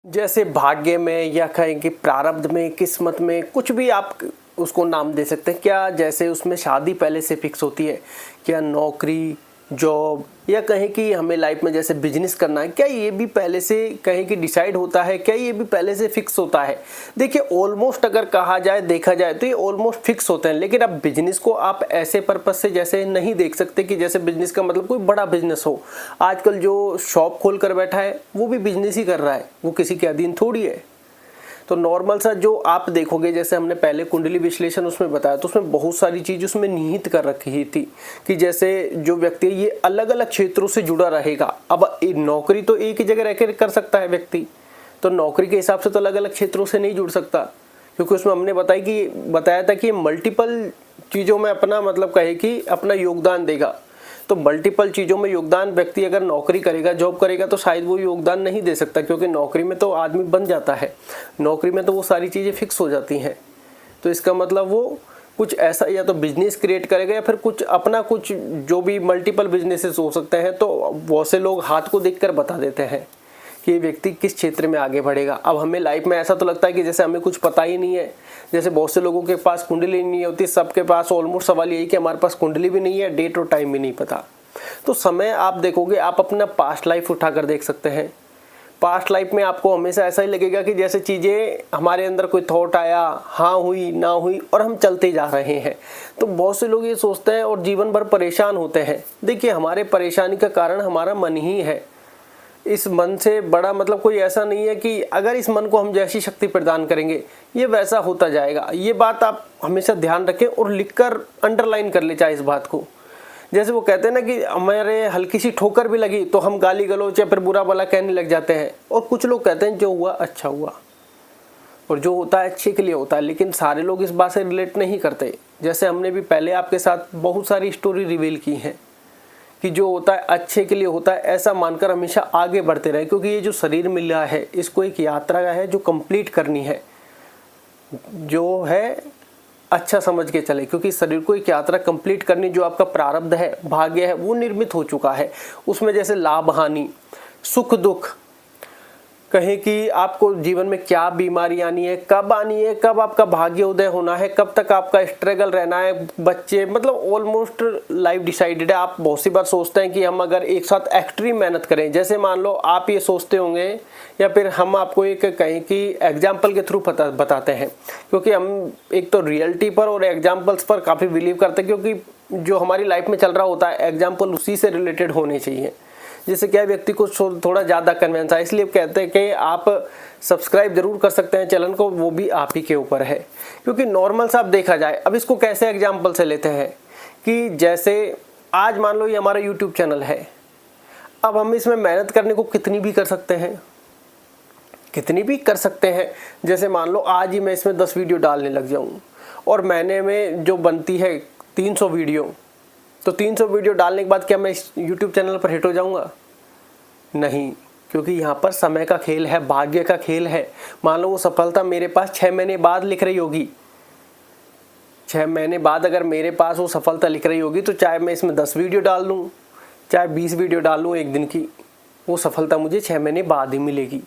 जैसे भाग्य में या कहें कि प्रारब्ध में, किस्मत में, कुछ भी आप उसको नाम दे सकते हैं। क्या जैसे उसमें शादी पहले से फिक्स होती है, क्या नौकरी, जॉब, या कहें कि हमें लाइफ में जैसे बिजनेस करना है, क्या ये भी पहले से कहें कि डिसाइड होता है, क्या ये भी पहले से फिक्स होता है? देखिए ऑलमोस्ट अगर कहा जाए, देखा जाए तो ये ऑलमोस्ट फिक्स होते हैं। लेकिन अब बिजनेस को आप ऐसे पर्पज से जैसे नहीं देख सकते कि जैसे बिजनेस का मतलब कोई बड़ा बिजनेस हो। आजकल जो शॉप खोल कर बैठा है वो भी बिजनेस ही कर रहा है, वो किसी के अधीन थोड़ी है। तो नॉर्मल सा जो आप देखोगे, जैसे हमने पहले कुंडली विश्लेषण उसमें बताया, तो उसमें बहुत सारी चीज़ उसमें निहित कर रखी थी कि जैसे जो व्यक्ति ये अलग अलग क्षेत्रों से जुड़ा रहेगा। अब नौकरी तो एक ही जगह रहकर कर सकता है व्यक्ति, तो नौकरी के हिसाब से तो अलग अलग क्षेत्रों से नहीं जुड़ सकता, क्योंकि उसमें हमने बताया था कि मल्टीपल चीज़ों में अपना मतलब कहे कि अपना योगदान देगा। तो मल्टीपल चीज़ों में योगदान व्यक्ति अगर नौकरी करेगा, जॉब करेगा, तो शायद वो योगदान नहीं दे सकता, क्योंकि नौकरी में तो आदमी बन जाता है, नौकरी में तो वो सारी चीज़ें फिक्स हो जाती हैं। तो इसका मतलब वो कुछ ऐसा या तो बिजनेस क्रिएट करेगा या फिर कुछ अपना कुछ जो भी मल्टीपल बिजनेसेस हो सकते हैं। तो बहुत से लोग हाथ को देखकर बता देते हैं कि ये व्यक्ति किस क्षेत्र में आगे बढ़ेगा। अब हमें लाइफ में ऐसा तो लगता है कि जैसे हमें कुछ पता ही नहीं है, जैसे बहुत से लोगों के पास कुंडली नहीं होती, सबके पास ऑलमोस्ट सवाल यही कि हमारे पास कुंडली भी नहीं है, डेट और टाइम भी नहीं पता। तो समय आप देखोगे, आप अपना पास्ट लाइफ उठाकर देख सकते हैं। पास्ट लाइफ में आपको हमेशा ऐसा ही लगेगा कि जैसे चीज़ें हमारे अंदर कोई थॉट आया, हाँ हुई ना हुई, और हम चलते जा रहे हैं। तो बहुत से लोग ये सोचते हैं और जीवन भर परेशान होते हैं। देखिए हमारे परेशानी का कारण हमारा मन ही है। इस मन से बड़ा मतलब कोई ऐसा नहीं है कि अगर इस मन को हम जैसी शक्ति प्रदान करेंगे ये वैसा होता जाएगा। ये बात आप हमेशा ध्यान रखें और लिखकर अंडरलाइन कर ले चाहे इस बात को। जैसे वो कहते हैं ना कि हमारे हल्की सी ठोकर भी लगी तो हम गाली गलौज या फिर बुरा भला कहने लग जाते हैं। और कुछ लोग कहते हैं जो हुआ अच्छा हुआ, और जो होता है अच्छे के लिए होता है। लेकिन सारे लोग इस बात से रिलेट नहीं करते। जैसे हमने भी पहले आपके साथ बहुत सारी स्टोरी रिवील की हैं कि जो होता है अच्छे के लिए होता है, ऐसा मानकर हमेशा आगे बढ़ते रहे। क्योंकि ये जो शरीर मिला है इसको एक यात्रा है जो कंप्लीट करनी है, जो है अच्छा समझ के चले। क्योंकि शरीर को एक यात्रा कंप्लीट करनी, जो आपका प्रारब्ध है, भाग्य है, वो निर्मित हो चुका है। उसमें जैसे लाभ हानि, सुख दुख, कहें कि आपको जीवन में क्या बीमारी आनी है, कब आपका भाग्य उदय होना है, कब तक आपका स्ट्रगल रहना है, बच्चे, मतलब ऑलमोस्ट लाइफ डिसाइडेड है। आप बहुत सी बार सोचते हैं कि हम अगर एक साथ एक्सट्रीम मेहनत करें, जैसे मान लो आप ये सोचते होंगे, या फिर हम आपको एक कहें कि एग्जाम्पल के थ्रू बताते हैं, क्योंकि हम एक तो रियलिटी पर और एग्जाम्पल्स पर काफ़ी बिलीव करते हैं। क्योंकि जो हमारी लाइफ में चल रहा होता है एग्जाम्पल उसी से रिलेटेड होने चाहिए, जिससे क्या व्यक्ति को थोड़ा ज़्यादा कन्विंस है। इसलिए कहते हैं कि आप सब्सक्राइब जरूर कर सकते हैं चैनल को, वो भी आप ही के ऊपर है। क्योंकि नॉर्मल सा आप देखा जाए, अब इसको कैसे एग्जाम्पल से लेते हैं कि जैसे आज मान लो ये हमारा यूट्यूब चैनल है। अब हम इसमें मेहनत करने को कितनी भी कर सकते हैं, कितनी भी कर सकते हैं। जैसे मान लो आज ही मैं इसमें 10 वीडियो डालने लग जाऊँ और महीने में जो बनती है 300 वीडियो, तो 300 वीडियो डालने के बाद क्या मैं इस यूट्यूब चैनल पर हिट हो जाऊंगा? नहीं, क्योंकि यहाँ पर समय का खेल है, भाग्य का खेल है। मान लो वो सफलता मेरे पास 6 महीने बाद लिख रही होगी, 6 महीने बाद अगर मेरे पास वो सफलता लिख रही होगी, तो चाहे मैं इसमें 10 वीडियो डाल लूँ, चाहे 20 वीडियो डाल लूँ एक दिन की, वो सफलता मुझे 6 महीने बाद ही मिलेगी।